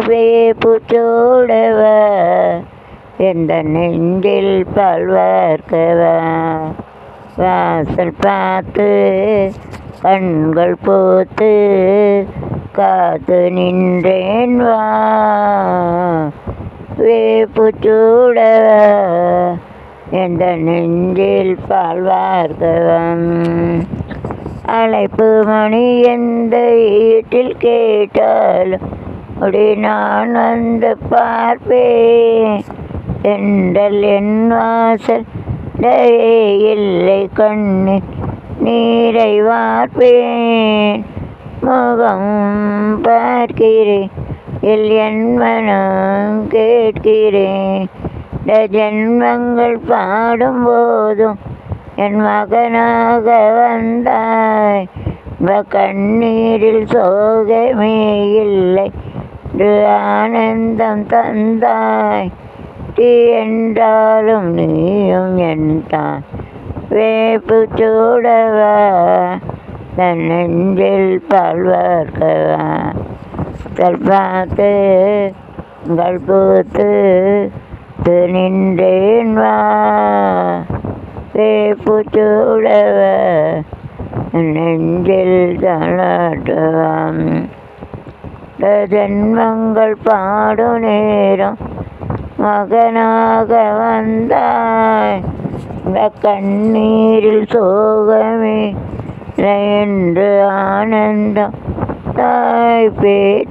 வேப்புச்சூடவா எந்த நெஞ்சில் பல்வார்க்கவா வாசல் பார்த்து கண்கள் பூத்து காத்து நின்றேன் வா வேப்புச்சூடவா எந்த நெஞ்சில் பால்வார்க்கவம் அழைப்பு மணி எந்த வீட்டில் கேட்டாலும் அப்படி நான் வந்து பார்ப்பேன் என்றல் என் வாசல் இல்லை கண்ணு நீரை வார்ப்பேன் முகம் பார்க்கிறேன் என் மனம் கேட்கிறேன் ஜென்மங்கள் பாடும்போதும் என் மகனாக வந்தாய் கண்ணீரில் சோகமே இல்லை ஆனந்தம் தந்தாய் தீ என்றாலும் நீயும் என் தான் வேப்புச்சூடவா தன் நெஞ்சில் பால்வார்க்கவா பார்த்து உங்கள் பூத்து நின்றேன் வா வேப்புச்சூடவா நெஞ்சில் தலாட்டுவாம் ஜென்மங்கள் பாடும் நேரம் மகனாக வந்தாய் கண்ணீரில் சோகமே என்று ஆனந்தம் தாய் பேச்சு